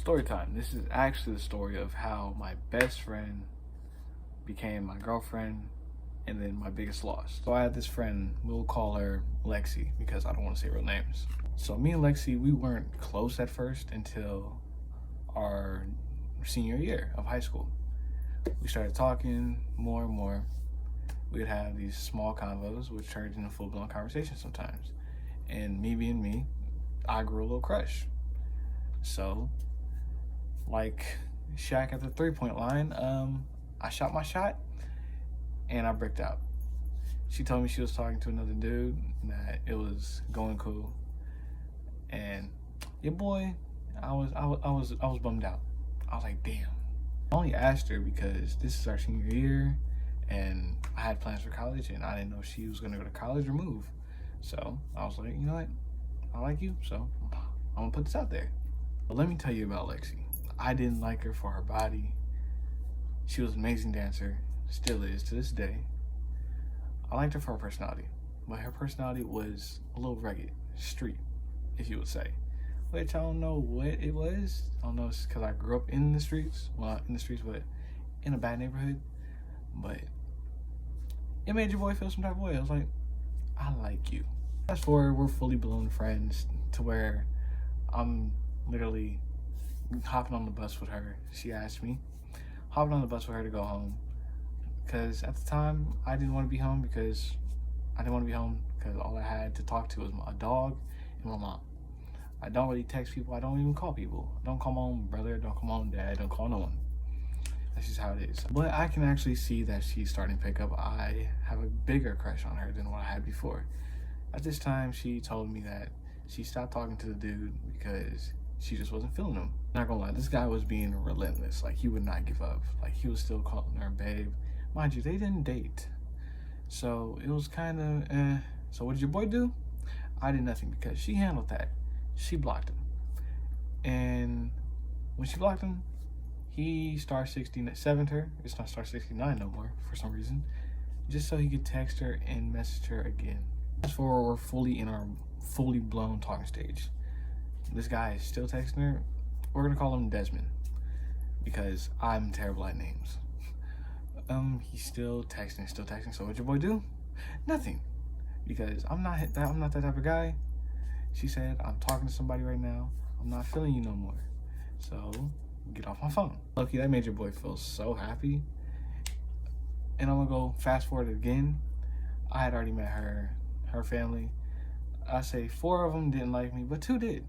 Story time. This is actually the story of how my best friend became my girlfriend and then my biggest loss. So I had this friend, we'll call her Lexi because I don't want to say real names. So me and Lexi, we weren't close at first until our senior year of high school. We started talking more and more. We'd have these small convos, which turned into full-blown conversations sometimes. And me being me, I grew a little crush. So, like Shaq at the three-point line, I shot my shot and I bricked out. She told me she was talking to another dude, that it was going cool, and your boy, I was bummed out. I was like, damn. I only asked her because this is our senior year, and I had plans for college, and I didn't know if she was gonna go to college or move. So I was like, you know what? I like you, so I'm gonna put this out there. But let me tell you about Lexi. I didn't like her for her body. She was an amazing dancer, still is to this day. I liked her for her personality, but her personality was a little rugged, street, if you would say. Which I don't know what it was. I don't know if it's because I grew up in the streets. Well, not in the streets, but in a bad neighborhood. But it made your boy feel some type of way. I was like, I like you. Fast forward, we're fully blown friends to where I'm literally hopping on the bus with her. She asked me, hopping on the bus with her to go home. Because at the time, I didn't want to be home because all I had to talk to was my dog and my mom. I don't really text people. I don't even call people. Don't call my own brother. Don't call my own dad. Don't call no one. That's just how it is. But I can actually see that she's starting to pick up. I have a bigger crush on her than what I had before. At this time, she told me that she stopped talking to the dude because she just wasn't feeling him. Not gonna lie, this guy was being relentless. Like, he would not give up. Like, he was still calling her babe. Mind you, they didn't date. So it was kind of, So what did your boy do? I did nothing because she handled that. She blocked him. And when she blocked him, he star 67'd her. It's not star 69 no more for some reason. Just so he could text her and message her again. Fast forward, we're fully in our fully blown talking stage. This guy is still texting her. We're gonna call him Desmond because I'm terrible at names. He's still texting. So what'd your boy do? Nothing, because I'm not that type of guy. She said, I'm talking to somebody right now. I'm not feeling you no more. So get off my phone. Lucky, that made your boy feel so happy. And I'm gonna go fast forward again. I had already met her family. I say 4 of them didn't like me, but 2 did.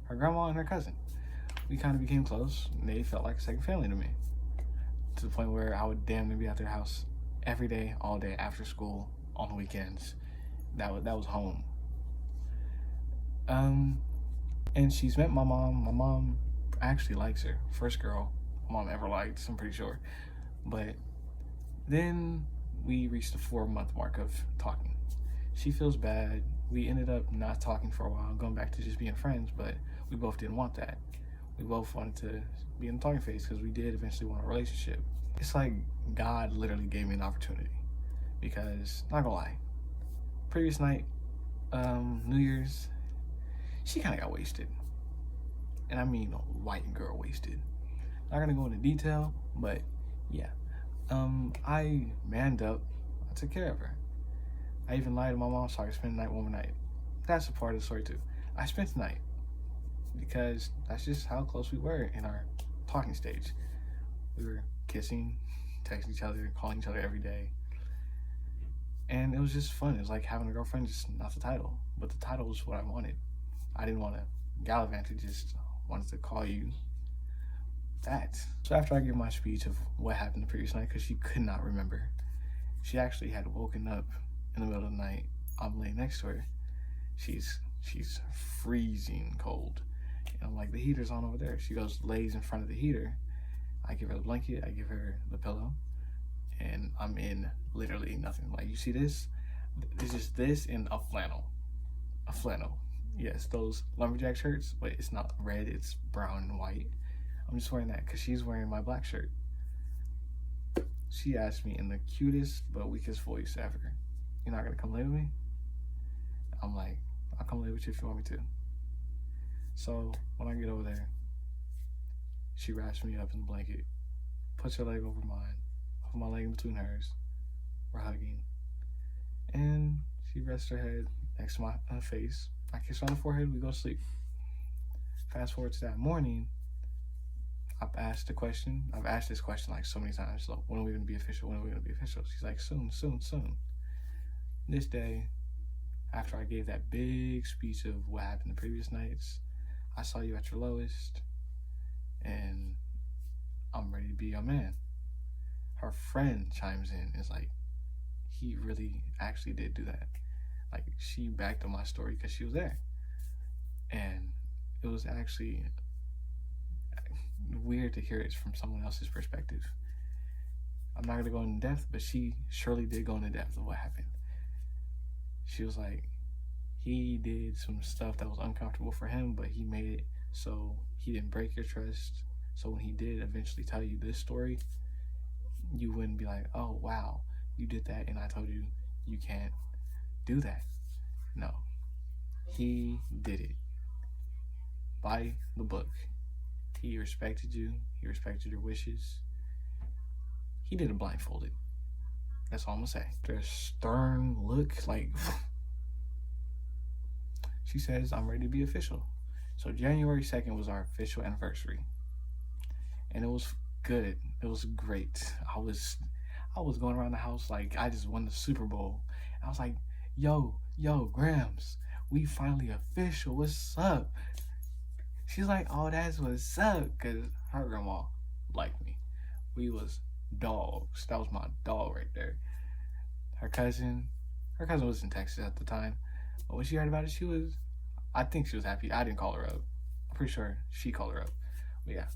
Her grandma and her cousin. We kind of became close, and they felt like a second family to me. To the point where I would damn near be at their house every day, all day, after school, on the weekends. That was home. And she's met my mom. My mom actually likes her. First girl my mom ever liked, I'm pretty sure. But then we reached the 4-month mark of talking. She feels bad. We ended up not talking for a while, going back to just being friends, but we both didn't want that. We both wanted to be in the talking phase because we did eventually want a relationship. It's like God literally gave me an opportunity because, not gonna lie, previous night, New Year's, she kind of got wasted. And I mean white girl wasted. Not gonna go into detail, but yeah. I manned up. I took care of her. I even lied to my mom so I could spend the night one more night. That's a part of the story too. I spent the night because that's just how close we were in our talking stage. We were kissing, texting each other, calling each other every day. And it was just fun. It was like having a girlfriend, just not the title. But the title was what I wanted. I didn't want to gallivant, I just wanted to call you that. So after I give my speech of what happened the previous night, because she could not remember, she actually had woken up in the middle of the night. I'm laying next to her. She's freezing cold. And I'm like, the heater's on over there. She goes, lays in front of the heater. I give her the blanket, I give her the pillow, and I'm in literally nothing. Like, you see this? It's just this and a flannel. A flannel. Yes, those lumberjack shirts, but it's not red, it's brown and white. I'm just wearing that because she's wearing my black shirt. She asked me in the cutest but weakest voice ever, "You're not gonna come lay with me?" I'm like, "I'll come lay with you if you want me to." So when I get over there, She wraps me up in the blanket, puts her leg over mine, I put my leg in between hers. We're hugging. And she rests her head next to my face. I kiss her on the forehead, we go to sleep. Fast forward to that morning, I've asked this question like so many times. So when are we gonna be official? When are we gonna be official? She's like, soon, soon, soon. This day, after I gave that big speech of what happened the previous nights, I saw you at your lowest, and I'm ready to be your man. Her friend chimes in, is like, he really actually did do that. Like, she backed up my story because she was there. And it was actually weird to hear it from someone else's perspective. I'm not gonna go into depth, but she surely did go into depth of what happened. She was like, he did some stuff that was uncomfortable for him, but he made it so he didn't break your trust. So when he did eventually tell you this story, you wouldn't be like, oh wow, you did that and I told you you can't do that. No, he did it by the book. He respected you, he respected your wishes. He did it blindfolded. That's all I'm gonna say. Their stern look, like, she says, I'm ready to be official. So January 2nd was our official anniversary. And it was good. It was great. I was going around the house like I just won the Super Bowl. I was like, yo, Grams, we finally official. What's up? She's like, oh, that's what's up. Because her grandma liked me. We was dogs. That was my dog right there. Her cousin was in Texas at the time. But when she heard about it, I think she was happy. I didn't call her up. I'm pretty sure she called her up. But yeah,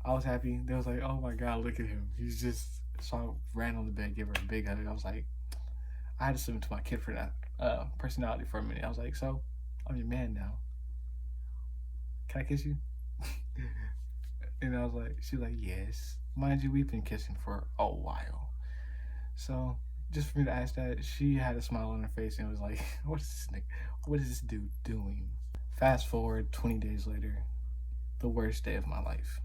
I was happy. They was like, oh my God, look at him. He's just, so I ran on the bed, gave her a big hug. I was like, I had to slip into my kid for that personality for a minute. I was like, so I'm your man now. Can I kiss you? And I was like, she's like, yes. Mind you, we've been kissing for a while. So just for me to ask that, she had a smile on her face and was like, what is this dude doing? Fast forward 20 days later, the worst day of my life.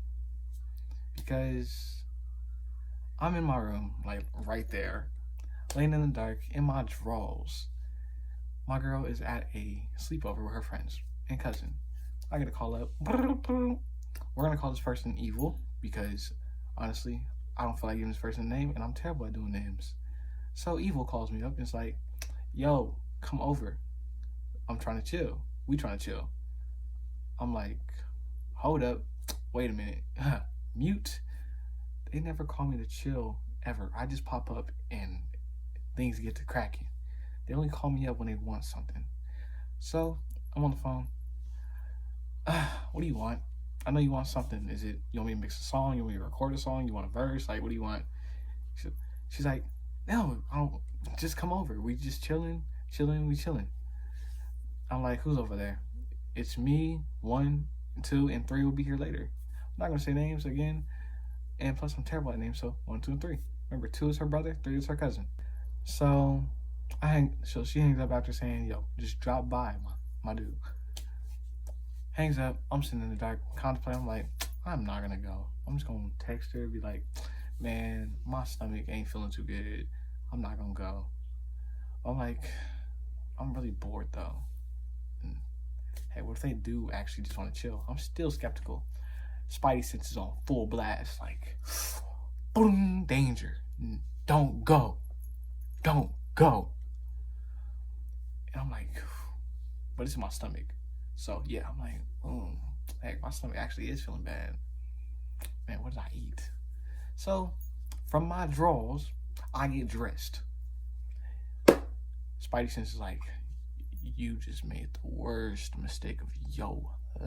Because I'm in my room, like right there, laying in the dark, in my drawers. My girl is at a sleepover with her friends and cousin. I get a call up. We're gonna call this person Evil because honestly, I don't feel like giving this person a name and I'm terrible at doing names. So Evil calls me up and it's like, yo, come over. I'm trying to chill. We trying to chill. I'm like, hold up. Wait a minute. Mute. They never call me to chill ever. I just pop up and things get to cracking. They only call me up when they want something. So I'm on the phone. What do you want? I know you want something. Is it, you want me to mix a song? You want me to record a song? You want a verse? Like, what do you want? She's like, no, I don't, just come over. We just chilling. I'm like, who's over there? It's me, 1, 2, and 3 will be here later. I'm not gonna say names again. And plus I'm terrible at names, so 1, 2, and 3. Remember, 2 is her brother, 3 is her cousin. So she hangs up after saying, yo, just drop by, my dude. Hangs up, I'm sitting in the dark, contemplating, I'm like, I'm not gonna go. I'm just gonna text her, be like, man, my stomach ain't feeling too good. I'm not gonna go. I'm like, I'm really bored though. And, hey, what if they do actually just wanna chill? I'm still skeptical. Spidey senses on full blast, like, boom, danger. Don't go. And I'm like, but it's in my stomach. So yeah, I'm like, hey, my stomach actually is feeling bad. Man, what did I eat? So from my drawers, I get dressed. Spidey sense is like, you just made the worst mistake of your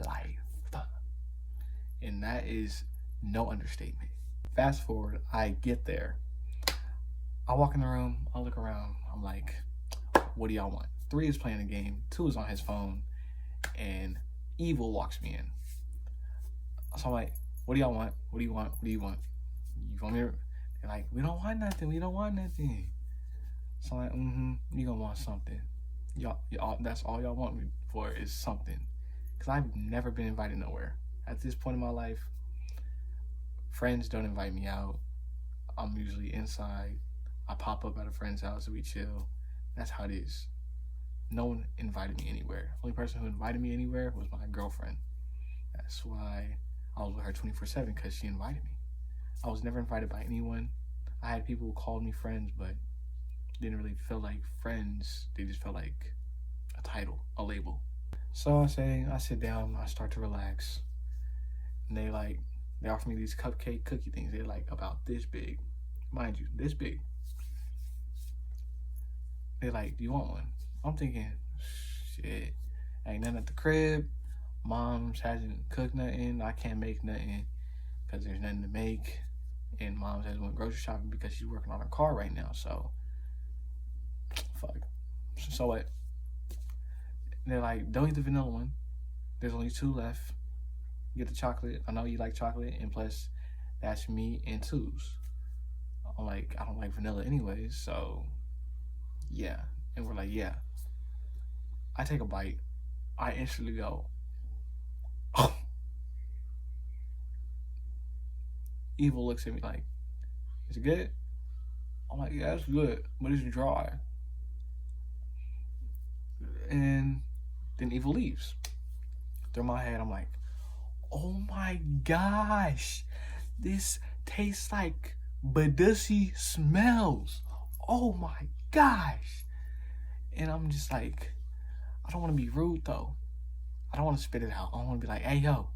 life. And that is no understatement. Fast forward, I get there. I walk in the room, I look around, I'm like, what do y'all want? 3 is playing a game, 2 is on his phone, and Evil walks me in. So I'm like, what do y'all want? What do you want? You want me to... They're like, we don't want nothing. So I'm like, you gonna want something. Y'all, that's all y'all want me for is something. Because I've never been invited nowhere. At this point in my life, Friends don't invite me out. I'm usually inside. I pop up at a friend's house and we chill. That's how it is. No one invited me anywhere. Only person who invited me anywhere was my girlfriend. That's why I was with her 24/7, because she invited me. I was never invited by anyone. I had people who called me friends, but didn't really feel like friends. They just felt like a title, a label. So I sit down, I start to relax. And they offer me these cupcake cookie things. They're like about this big. Mind you, this big. They're like, do you want one? I'm thinking, shit, ain't nothing at the crib. Mom's hasn't cooked nothing. I can't make nothing because there's nothing to make. And Mom's hasn't went grocery shopping because she's working on her car right now. So, fuck. So what? They're like, don't eat the vanilla one. There's only 2 left. Get the chocolate. I know you like chocolate, and plus, that's me and 2s. I'm like, I don't like vanilla anyways, so yeah. And we're like, yeah. I take a bite. I instantly go, oh. Evil looks at me like, is it good? I'm like, yeah, it's good, but it's dry. And then Evil leaves. Through my head, I'm like, oh my gosh, this tastes like Badoosie smells. Oh my gosh. And I'm just like, I don't want to be rude though. I don't want to spit it out. I want to be like, hey yo,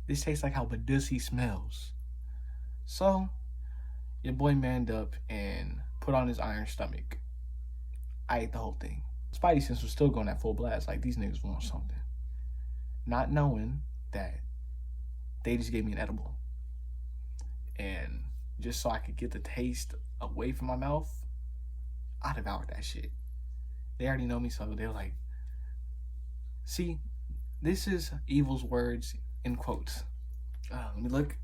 this tastes like how Badoosie smells. So your boy manned up and put on his iron stomach. I ate the whole thing. Spidey sense was still going at full blast, like these niggas want something. Not knowing that they just gave me an edible. And just so I could get the taste away from my mouth, I devoured that shit. They already know me, so they were like, see, this is Evil's words in quotes. Let me look.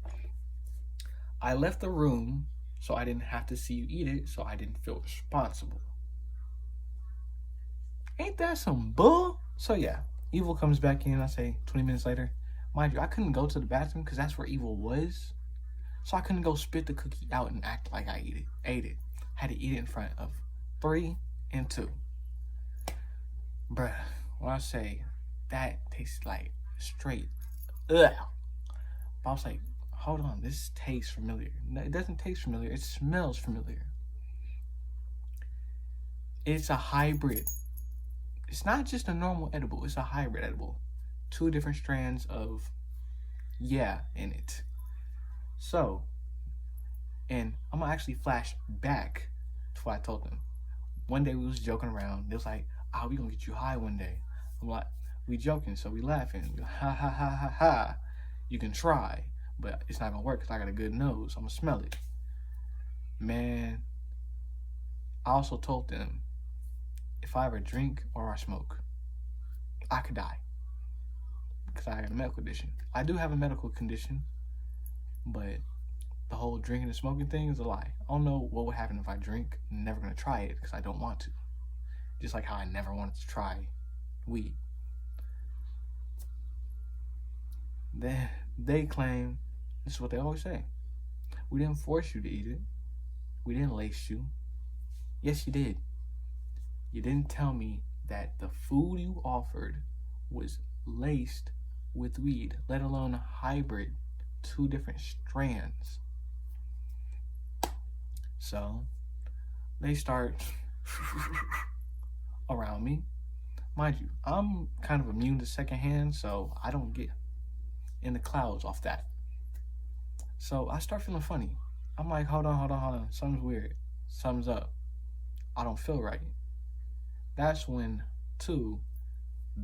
I left the room so I didn't have to see you eat it, so I didn't feel responsible. Ain't that some bull? So yeah, Evil comes back in, I say 20 minutes later. Mind you, I couldn't go to the bathroom because that's where Evil was. So I couldn't go spit the cookie out and act like I ate it. Had to eat it in front of 3 and 2. Bruh, when I say that tastes like straight ugh. But I was like, hold on, this tastes familiar. No, it doesn't taste familiar, it smells familiar. It's a hybrid. It's not just a normal edible, it's a hybrid edible. 2 different strands of yeah in it. So, and I'm gonna actually flash back to what I told them. One day we was joking around. They was like, oh, we gonna get you high one day. I'm like, we joking, so we laughing. We like, ha ha ha ha ha. You can try, but it's not gonna work because I got a good nose. I'm gonna smell it. Man, I also told them, if I ever drink or I smoke, I could die. Because I have a medical condition. I do have a medical condition, but the whole drinking and smoking thing is a lie. I don't know what would happen if I drink. I'm never gonna try it because I don't want to. Just like how I never wanted to try weed. They claim, this is what they always say, we didn't force you to eat it. We didn't lace you. Yes, you did. You didn't tell me that the food you offered was laced with weed, let alone a hybrid, 2 different strands. So they start around me. Mind you, I'm kind of immune to secondhand, so I don't get in the clouds off that. So I start feeling funny. I'm like, hold on. Something's weird. Something's up. I don't feel right. That's when 2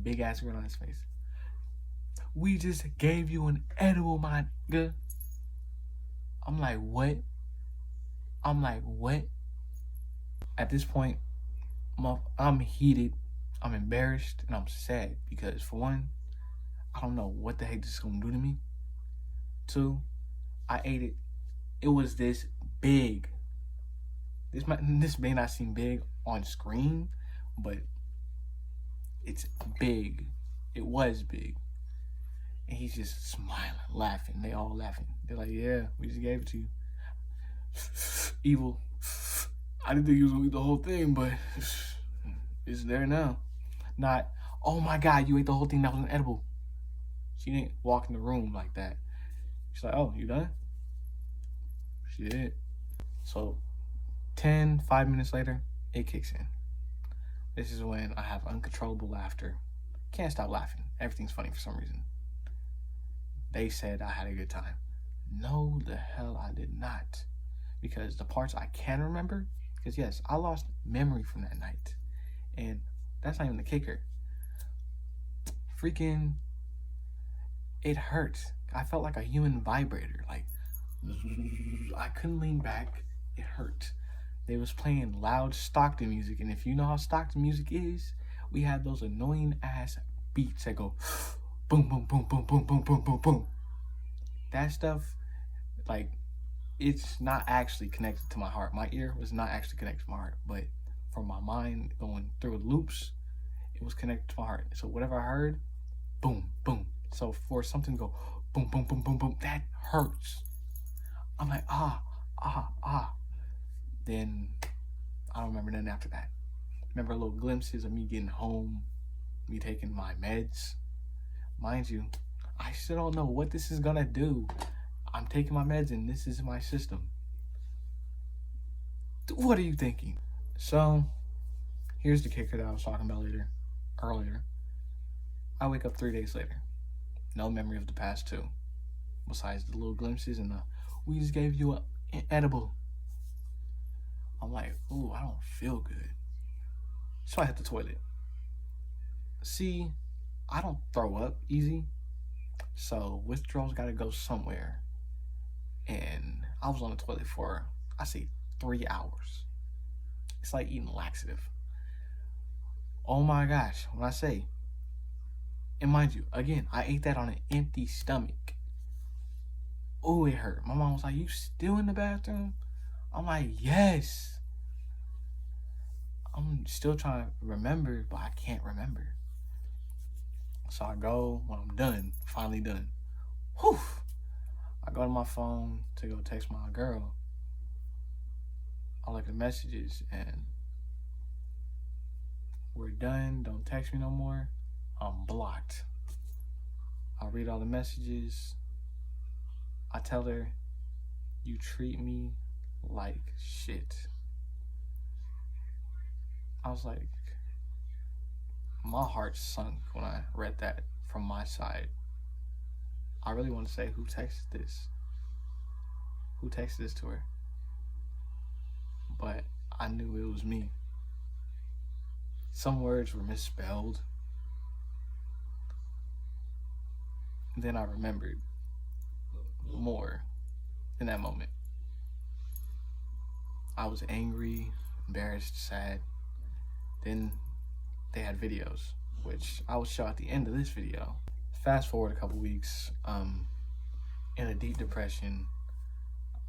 big ass grin on his face. We just gave you an edible, my nigga. I'm like, what? At this point, I'm heated, I'm embarrassed, and I'm sad because for one, I don't know what the heck this is gonna do to me. 2, I ate it. It was this big. This may not seem big on screen, but it's big. It was big. And he's just smiling, laughing. They all laughing. They're like, yeah, we just gave it to you. Evil. I didn't think you was gonna eat the whole thing, but it's there now. Not, oh my God, you ate the whole thing, that wasn't edible. She didn't walk in the room like that. She's like, oh, you done? She did. So 5 minutes later, it kicks in. This is when I have uncontrollable laughter. Can't stop laughing. Everything's funny for some reason. They said I had a good time. No, the hell I did not. Because the parts I can remember, because yes, I lost memory from that night. And that's not even the kicker. Freaking, it hurt. I felt like a human vibrator. Like, I couldn't lean back. It hurt. They was playing loud Stockton music. And if you know how Stockton music is, we had those annoying ass beats that go boom, boom, boom, boom, boom, boom, boom, boom, boom. That stuff, like, it's not actually connected to my heart. My ear was not actually connected to my heart, but from my mind going through loops, it was connected to my heart. So whatever I heard, boom, boom. So for something to go boom, boom, boom, boom, boom, that hurts. I'm like, ah. Then I don't remember nothing after that. Remember little glimpses of me getting home, me taking my meds. Mind you, I still don't know what this is gonna do. I'm taking my meds and this is my system. What are you thinking? So, here's the kicker that I was talking about earlier. I wake up 3 days later. No memory of the past two. Besides the little glimpses and we just gave you an edible. I'm like, ooh, I don't feel good. So I hit the toilet. See, I don't throw up easy. So withdrawals gotta go somewhere. And I was on the toilet for, I say, 3 hours. It's like eating laxative. Oh my gosh, when I say, and mind you, again, I ate that on an empty stomach. Oh, it hurt. My mom was like, you still in the bathroom? I'm like, yes. I'm still trying to remember, but I can't remember. So I go, when I'm done, finally done. Whew. I go to my phone to go text my girl. I look at messages and we're done. Don't text me no more. I'm blocked. I read all the messages. I tell her, you treat me like shit. I was like, my heart sunk when I read that from my side. I really want to say, who texted this? Who texted this to her? But I knew it was me. Some words were misspelled. And then I remembered more in that moment. I was angry, embarrassed, sad. Then they had videos, which I will show at the end of this video. Fast forward a couple weeks, in a deep depression.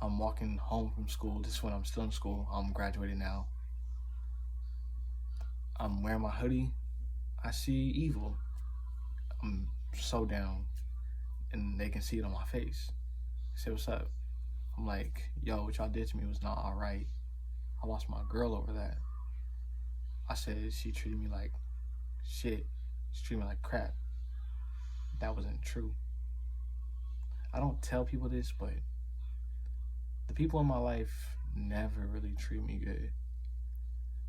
I'm walking home from school. This is when I'm still in school. I'm graduating now. I'm wearing my hoodie. I see Evil. I'm so down, and they can see it on my face. They say, what's up? I'm like, yo, what y'all did to me was not all right. I lost my girl over that. I said she treated me like shit. She treated me like crap. That wasn't true. I don't tell people this, but the people in my life never really treat me good.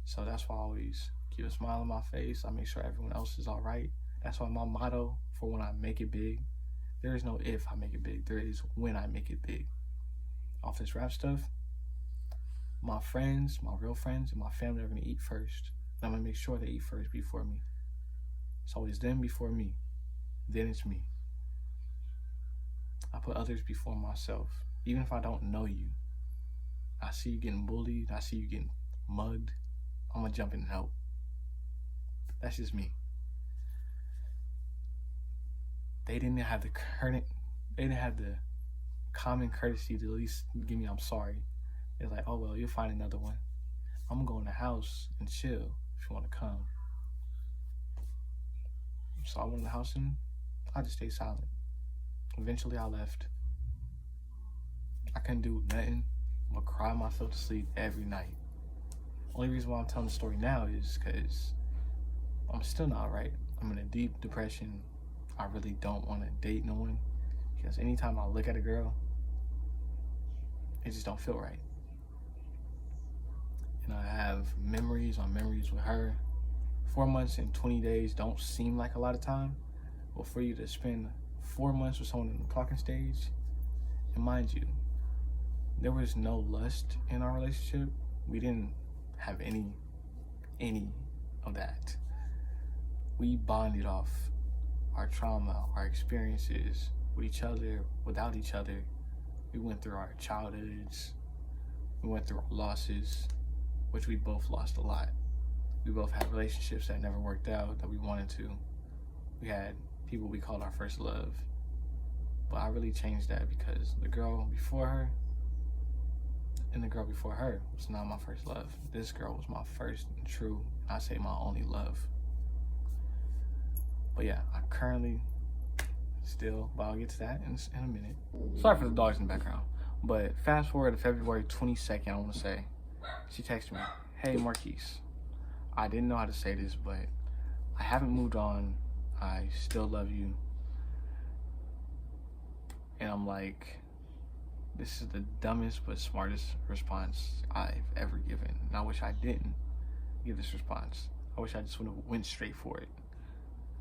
So that's why I always keep a smile on my face. I make sure everyone else is all right. That's why my motto for when I make it big, there is no if I make it big. There is when I make it big. Off this rap stuff, my friends, my real friends, and my family are going to eat first. And I'm going to make sure they eat first before me. It's always them before me. Then it's me. I put others before myself. Even if I don't know you. I see you getting bullied. I see you getting mugged. I'm going to jump in and help. That's just me. They didn't have the common courtesy to at least give me I'm sorry. They're like, oh well, you'll find another one. I'm gonna go in the house and chill if you want to come. So I went in the house and I just stayed silent. Eventually I left. I couldn't do nothing but cry myself to sleep every night. Only reason why I'm telling the story now is because I'm still not right. I'm in a deep depression. I really don't want to date no one because anytime I look at a girl, it just don't feel right. And I have memories on memories with her. 4 months and 20 days don't seem like a lot of time, but for you to spend 4 months with someone in the talking stage, and mind you, there was no lust in our relationship. We didn't have any of that. We bonded off our trauma, our experiences with each other, without each other. We went through our childhoods. We went through our losses, which we both lost a lot. We both had relationships that never worked out that we wanted to. We had people we called our first love. But I really changed that because the girl before her and the girl before her was not my first love. This girl was my first and true, I say my only love. But yeah, I currently still, but I'll get to that in a minute. Sorry for the dogs in the background. But fast forward to February 22nd, I want to say, she texted me, "Hey Marquise, I didn't know how to say this, but I haven't moved on. I still love you." And I'm like, this is the dumbest but smartest response I've ever given. And I wish I didn't give this response. I wish I just would have went straight for it.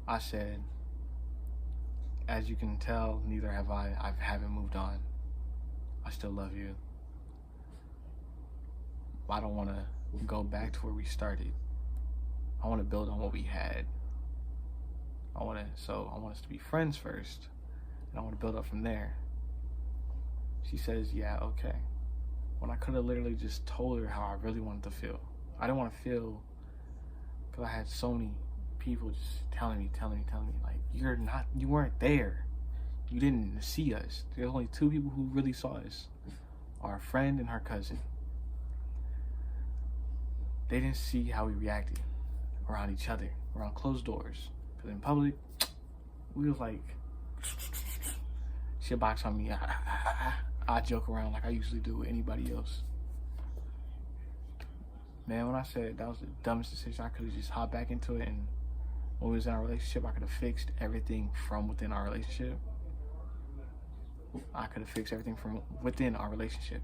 I said, "As you can tell, neither have I. I haven't moved on. I still love you. I don't want to go back to where we started. I want to build on what we had. I want us to be friends first, and I want to build up from there." She says, "Yeah, okay." When I could have literally just told her how I really wanted to feel. I didn't want to feel, because I had so many people just telling me, like, you weren't there. You didn't see us. There's only two people who really saw us. Our friend and her cousin. They didn't see how we reacted around each other, around closed doors. Because in public, we was like, she'll box on me. I joke around like I usually do with anybody else. Man, when I said that was the dumbest decision, I could have just hopped back into it, and when we was in our relationship, I could have fixed everything from within our relationship.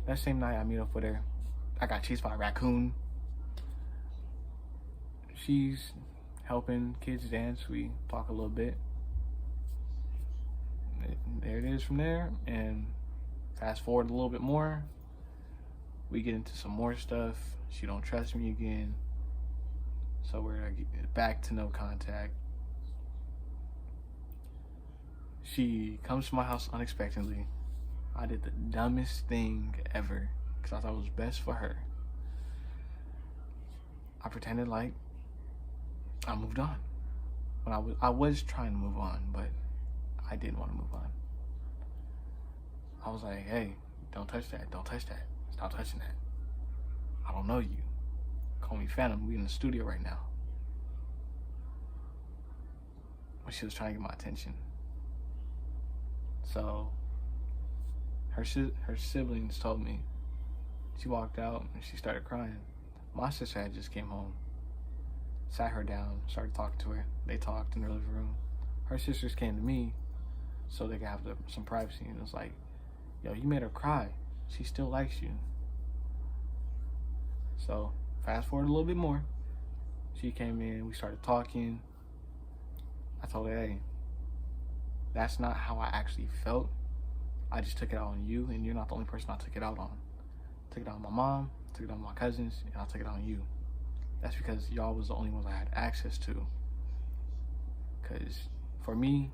That same night I meet up with her, I got chased by a raccoon. She's helping kids dance. We talk a little bit. There it is from there, and fast forward a little bit more, we get into some more stuff. She don't trust me again, so we're back to no contact. She comes to my house unexpectedly. I did the dumbest thing ever because I thought it was best for her. I pretended like I moved on when I was trying to move on, but I didn't want to move on. I was like, "Hey, don't touch that. Don't touch that. Stop touching that. I don't know you. Call me Phantom. We in the studio right now." But she was trying to get my attention. So her siblings told me. She walked out and she started crying. My sister had just came home. Sat her down, started talking to her. They talked in the living room. Her sisters came to me so they could have some privacy. And it was like, "Yo, you made her cry. She still likes you." So fast forward a little bit more. She came in, we started talking. I told her, "Hey, that's not how I actually felt. I just took it out on you, and you're not the only person I took it out on. I took it out on my mom, took it out on my cousins, and I took it out on you. That's because y'all was the only ones I had access to. Because for me,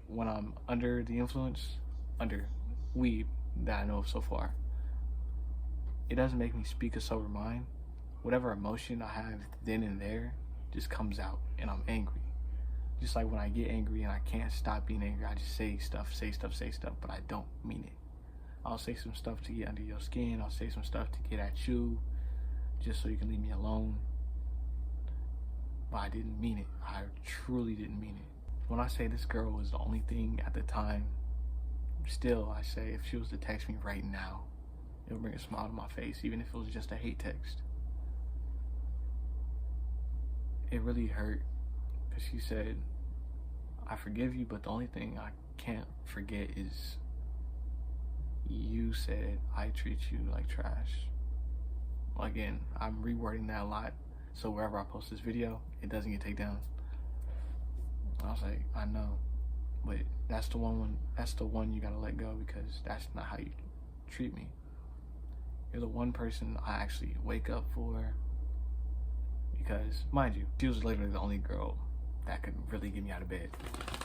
when I'm under the influence, under weed that I know of so far, it doesn't make me speak a sober mind. Whatever emotion I have then and there just comes out, and I'm angry. Just like when I get angry and I can't stop being angry, I just say stuff, but I don't mean it. I'll say some stuff to get under your skin. I'll say some stuff to get at you, just so you can leave me alone. But I didn't mean it. I truly didn't mean it. when I say this girl was the only thing at the time, still I say if she was to text me right now, it would bring a smile to my face, even if it was just a hate text. It really hurt because she said, I forgive you, but the only thing I can't forget is you said I treat you like trash. Again, I'm rewording that a lot, so wherever I post this video, it doesn't get taken down. I was like, I know, but that's the one you gotta let go, because that's not how you treat me. You're the one person I actually wake up for, because, mind you, she was literally the only girl that could really get me out of bed.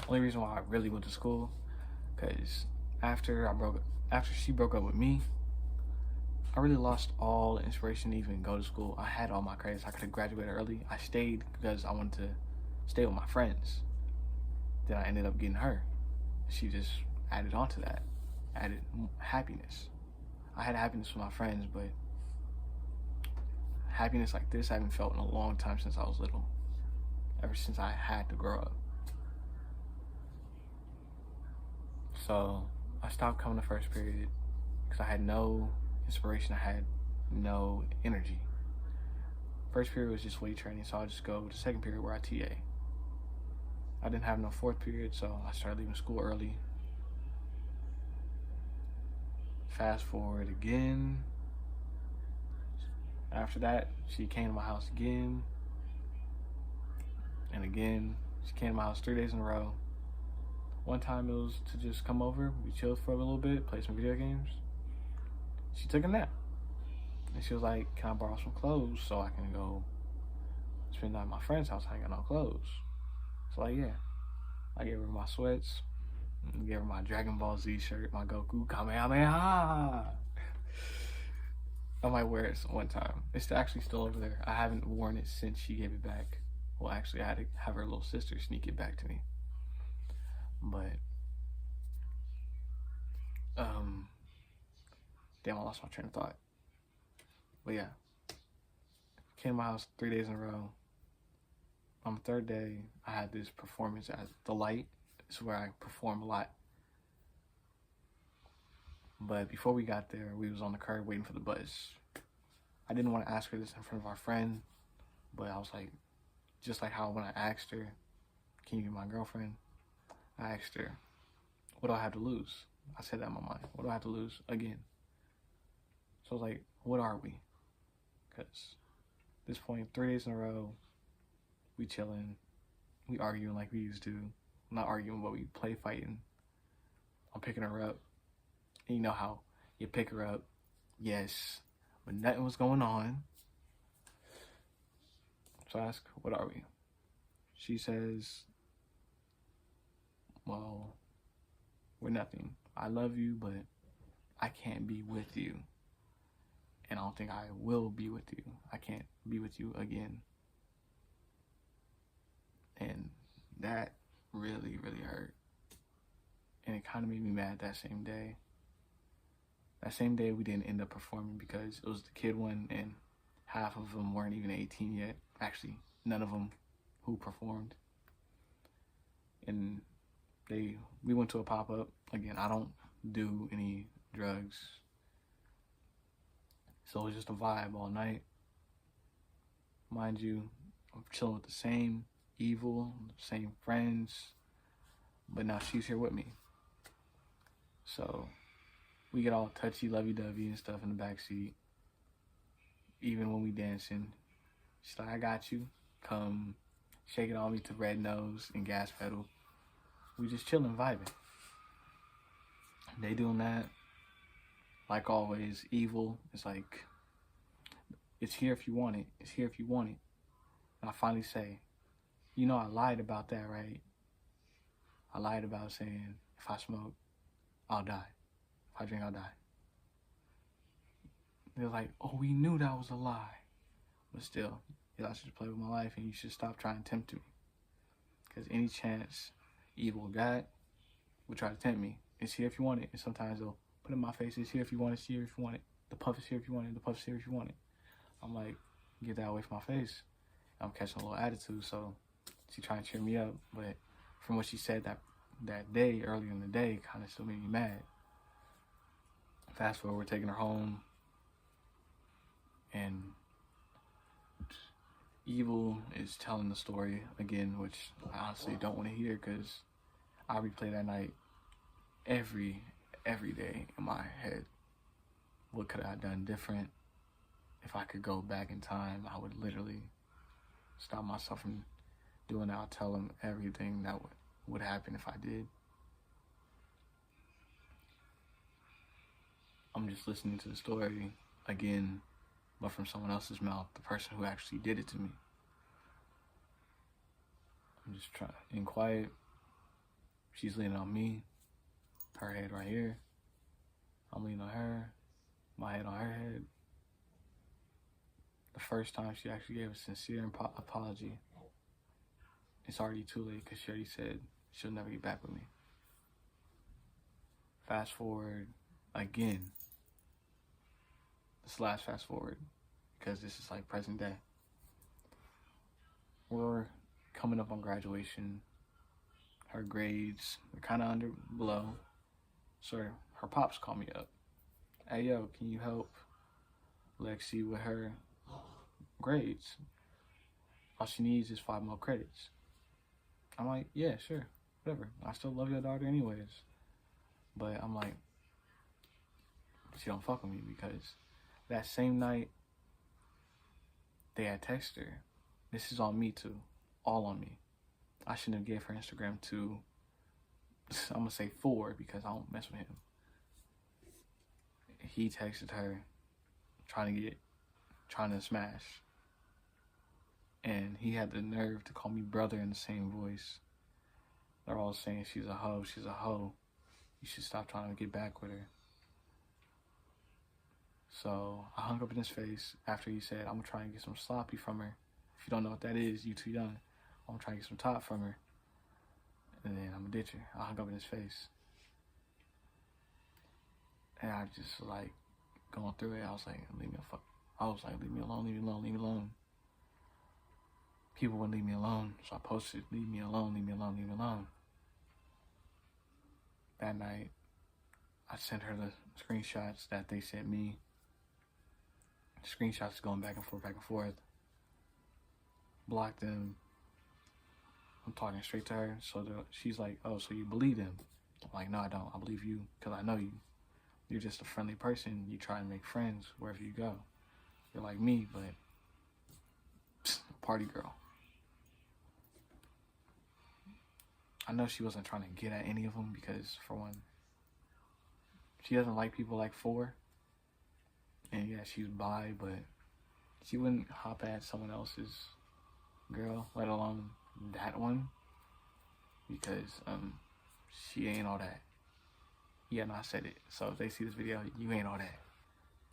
Only reason why I really went to school, because after she broke up with me, I really lost all the inspiration to even go to school. I had all my credits. I could have graduated early. I stayed because I wanted to stay with my friends. Then I ended up getting her. She just added on to that, added happiness. I had happiness with my friends, but happiness like this I haven't felt in a long time since I was little. Ever since I had to grow up. So I stopped coming to first period because I had no inspiration. I had no energy. First period was just weight training, so I'll just go to second period where I TA. I didn't have no fourth period, so I started leaving school early. Fast forward again. After that, she came to my house again. And again, she came to my house 3 days in a row. One time it was to just come over, we chilled for a little bit, play some video games. She took a nap. And she was like, can I borrow some clothes so I can go spend the night at my friend's house? I ain't got no clothes. So like, yeah. I gave her my sweats, gave her my Dragon Ball Z shirt, my Goku Kamehameha. I might wear it one time. It's actually still over there. I haven't worn it since she gave it back. Well, actually, I had to have her little sister sneak it back to me. But, damn, I lost my train of thought. But yeah, came to my house 3 days in a row. On the third day, I had this performance at the Light. This is where I perform a lot. But before we got there, we was on the curb waiting for the bus. I didn't want to ask her this in front of our friend, but I was like, just like how when I asked her, can you be my girlfriend? I asked her, what do I have to lose? I said that in my mind. What do I have to lose? Again. So I was like, what are we? Because at this point, 3 days in a row, we chilling, we arguing like we used to. Not arguing, but we play fighting. I'm picking her up. And you know how you pick her up, yes, but nothing was going on. So I ask, what are we? She says, well, we're nothing. I love you, but I can't be with you. And I don't think I will be with you. I can't be with you again. And that really, really hurt. And it kind of made me mad that same day. That same day we didn't end up performing because it was the kid one and half of them weren't even 18 yet. Actually, none of them who performed. And we went to a pop-up. Again, I don't do any drugs. So it was just a vibe all night. Mind you, I'm chilling with the same evil, same friends, but now she's here with me. So we get all touchy, lovey-dovey and stuff in the backseat. Even when we dancing, she's like, I got you. Come shake it on me to Red Nose and Gas Pedal. We just chilling, vibing. They doing that. Like always, evil. It's like, it's here if you want it. It's here if you want it. And I finally say, you know I lied about that, right? I lied about saying, if I smoke, I'll die. If I drink, I'll die. They're like, oh, we knew that was a lie. But still, y'all should play with my life and you should stop trying to tempt me. Because any chance evil got will try to tempt me. It's here if you want it. And sometimes they'll put it in my face, it's here if you want it, it's here if you want it. The puff is here if you want it, the puff is here if you want it. I'm like, get that away from my face. I'm catching a little attitude, so she trying to cheer me up. But from what she said that day, earlier in the day, kind of still made me mad. Fast forward, we're taking her home, and Evil is telling the story again, which I honestly don't want to hear, because I replay that night every day in my head. What could I have done different? If I could go back in time, I would literally stop myself from doing that. I'll tell him everything that would happen if I did. I'm just listening to the story again, but from someone else's mouth, the person who actually did it to me. I'm just trying, in quiet. She's leaning on me, her head right here. I'm leaning on her, my head on her head. The first time she actually gave a sincere apology. It's already too late, because she already said she'll never get back with me. Fast forward again. This last fast forward, because this is like present day. We're coming up on graduation. Her grades are kind of below. So her pops call me up. Hey, yo, can you help Lexi with her grades? All she needs is 5 more credits. I'm like, yeah, sure, whatever. I still love your daughter anyways. But I'm like, she don't fuck with me, because that same night, they had texted her. This is on me too, all on me. I shouldn't have gave her Instagram to, I'm gonna say 4, because I don't mess with him. He texted her, trying to smash. And he had the nerve to call me brother in the same voice. They're all saying she's a hoe, she's a hoe. You should stop trying to get back with her. So I hung up in his face after he said, I'm gonna try and get some sloppy from her. If you don't know what that is, you too young. I'm gonna try and get some top from her. And then I'm gonna ditch her. I hung up in his face. And I just like going through it. I was like, leave me alone, leave me alone, leave me alone. People wouldn't leave me alone. So I posted, leave me alone, leave me alone, leave me alone. That night, I sent her the screenshots that they sent me. Screenshots going back and forth. Blocked them. I'm talking straight to her. So she's like, oh, so you believe him? I'm like, no, I don't. I believe you, because I know you. You're just a friendly person. You try and make friends wherever you go. You're like me, but party girl. I know she wasn't trying to get at any of them, because for one, she doesn't like people like 4. And yeah, she's bi, but she wouldn't hop at someone else's girl, let alone that one, because she ain't all that. Yeah, no, I said it. So if they see this video, you ain't all that.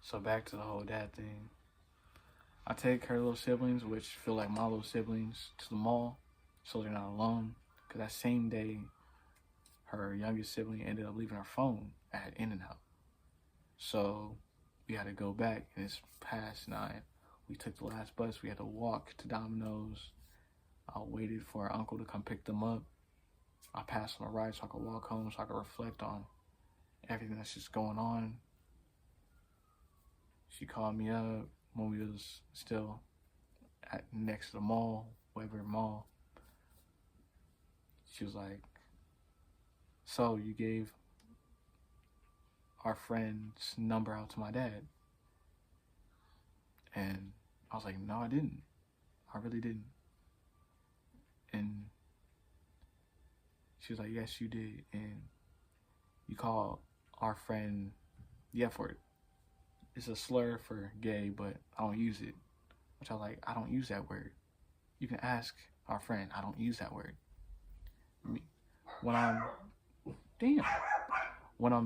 So back to the whole dad thing. I take her little siblings, which feel like my little siblings, to the mall, so they're not alone. Because that same day, her youngest sibling ended up leaving her phone at In-N-Out. So we had to go back, and it's past 9. We took the last bus. We had to walk to Domino's. I waited for her uncle to come pick them up. I passed on a ride so I could walk home, so I could reflect on everything that's just going on. She called me up when we was still next to the mall, Weber Mall. She was like, so you gave our friend's number out to my dad? And I was like, no, I didn't. I really didn't. And she was like, yes, you did. And you called our friend the F word. It's a slur for gay, but I don't use it. Which I was like, I don't use that word. You can ask our friend. I don't use that word. When I'm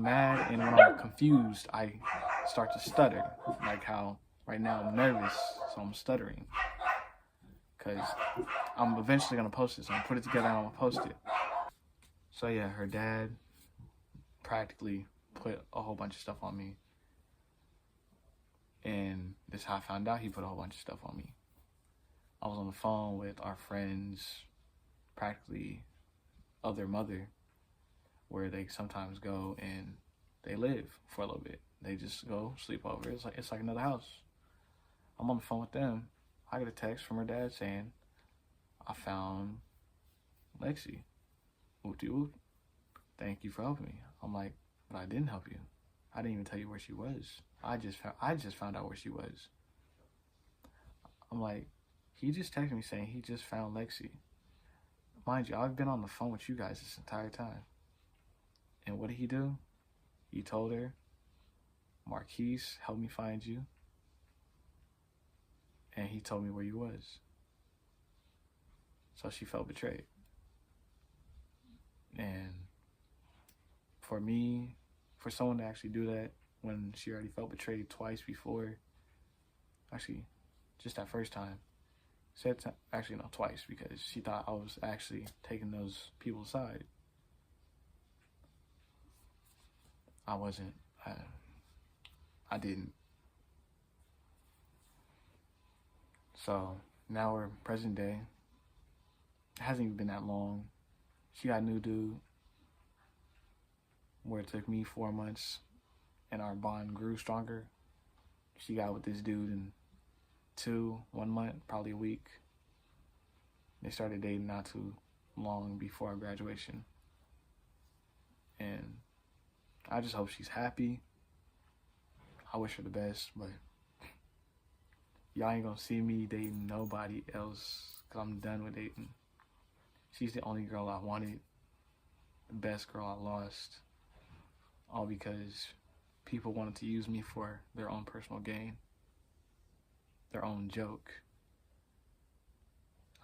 mad and when I'm confused, I start to stutter. Like how right now I'm nervous, so I'm stuttering. Because I'm eventually going to post this. I'm going to put it together and I'm going to post it. So yeah, her dad practically put a whole bunch of stuff on me. And this is how I found out he put a whole bunch of stuff on me. I was on the phone with our friends practically of their mother, where they sometimes go and they live for a little bit. They just go sleep over. It's like another house. I'm on the phone with them. I get a text from her dad saying, I found Lexi. Whoop-de-whoop. Thank you for helping me. I'm like, but I didn't help you. I didn't even tell you where she was. I just found out where she was. I'm like, he just texted me saying he just found Lexi. Mind you, I've been on the phone with you guys this entire time. And what did he do? He told her, Marquise helped me find you. And he told me where you was. So she felt betrayed. And for me, for someone to actually do that when she already felt betrayed twice before, actually, just that first time, actually no, twice, because she thought I was actually taking those people's side. I wasn't. I didn't. So now we're present day. It hasn't even been that long. She got a new dude, where it took me 4 months and our bond grew stronger. She got with this dude in 1 month, probably a week. They started dating not too long before our graduation. And I just hope she's happy. I wish her the best, but y'all ain't gonna see me dating nobody else, because I'm done with dating. She's the only girl I wanted, the best girl I lost, all because people wanted to use me for their own personal gain, their own joke.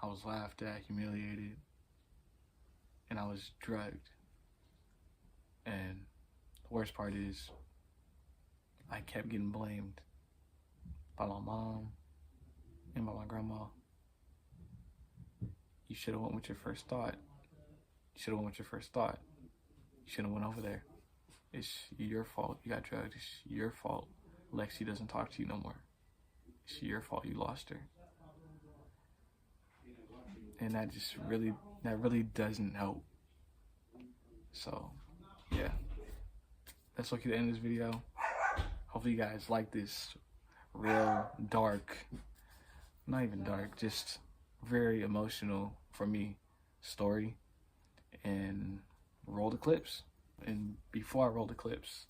I was laughed at, humiliated, and I was drugged. And the worst part is, I kept getting blamed by my mom and by my grandma. You should have went with your first thought. You should have went with your first thought. You should have went over there. It's your fault you got drugged. It's your fault Lexi doesn't talk to you no more. It's your fault you lost her. And that really doesn't help. So, yeah. That's okay to end this video. Hopefully you guys like this real dark, not even dark, just very emotional for me story. And roll the clips. And before I roll the clips,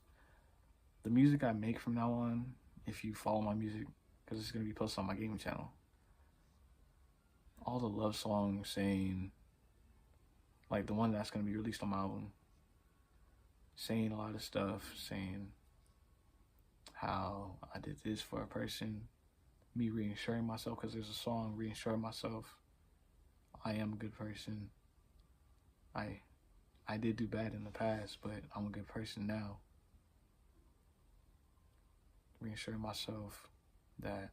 the music I make from now on, if you follow my music, because it's going to be posted on my gaming channel, all the love songs saying, like the one that's going to be released on my album, saying a lot of stuff, saying how I did this for a person, me reassuring myself, because there's a song, reassuring myself, I am a good person. I did do bad in the past, but I'm a good person now. Reassuring myself that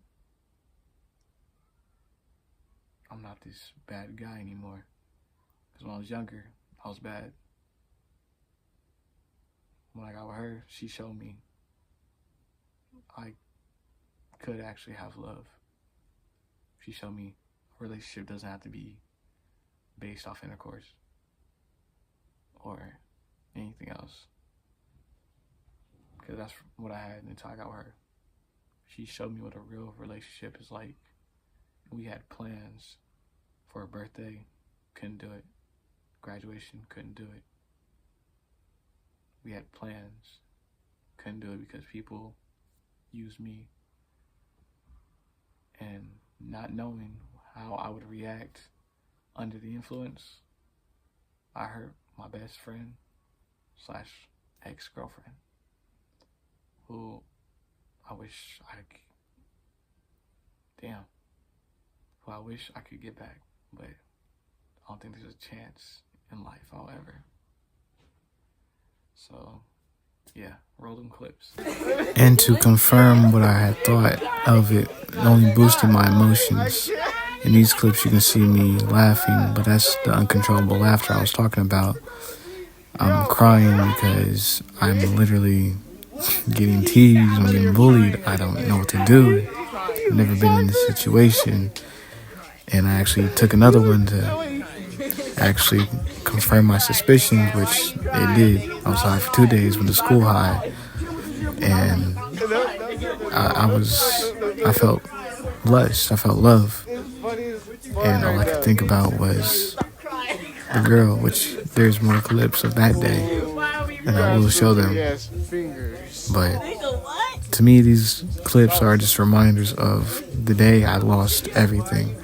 I'm not this bad guy anymore. Because when I was younger, I was bad. When I got with her, she showed me I could actually have love. She showed me a relationship doesn't have to be based off intercourse or anything else. Because that's what I had until I got with her. She showed me what a real relationship is like. We had plans for a birthday, couldn't do it. Graduation, couldn't do it. We had plans, couldn't do it because people used me. And not knowing how I would react under the influence, I hurt my best friend / ex-girlfriend, who I wish I could get back, but I don't think there's a chance in life, however. So, yeah, roll them clips. And to confirm what I had thought of it, only boosted my emotions. In these clips, you can see me laughing, but that's the uncontrollable laughter I was talking about. I'm crying because I'm literally getting teased, I'm getting bullied. I don't know what to do. I've never been in this situation. And I actually took another one to actually confirmed my suspicions, which it did. I was high for 2 days, went to school high, and I felt lust, I felt love, and all I could think about was the girl, which there's more clips of that day, and I will show them. But to me, these clips are just reminders of the day I lost everything.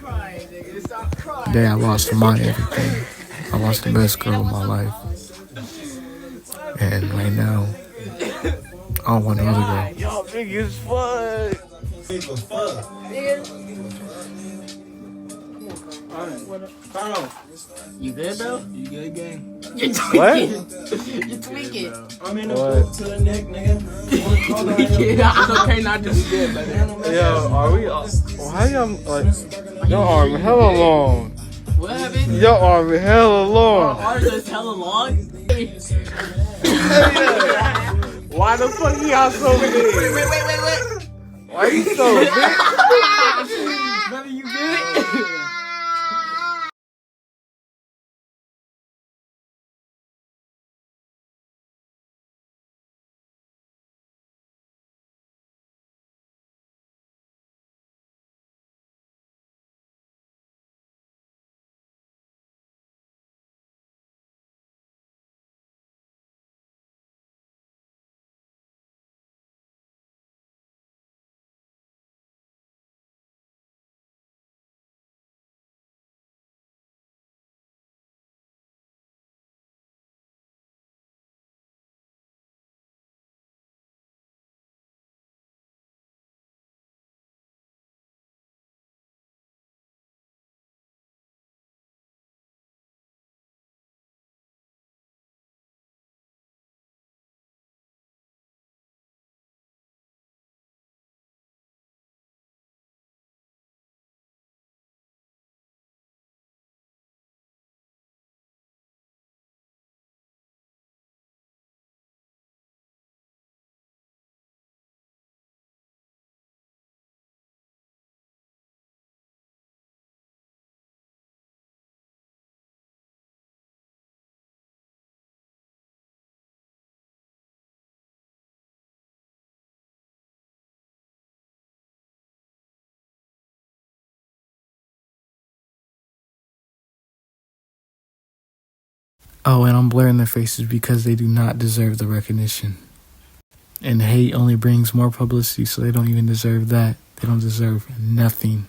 The day I lost my everything. I lost the best girl of my life. And right now, I don't want another girl. Y'all big as fuck. You good, bro? You good, gang? You're What? tweaking. You're tweaking. I'm in the What? boat to the neck, nigga. It's okay not to be good, baby. Yo, are we? Why y'all like? Your arm hella long. What happened? Your arm hella long. Ours is hella long. Why the fuck y'all so big? Wait. Why you so big? Brother, you good? Oh, and I'm blurring their faces because they do not deserve the recognition. And hate only brings more publicity, so they don't even deserve that. They don't deserve nothing.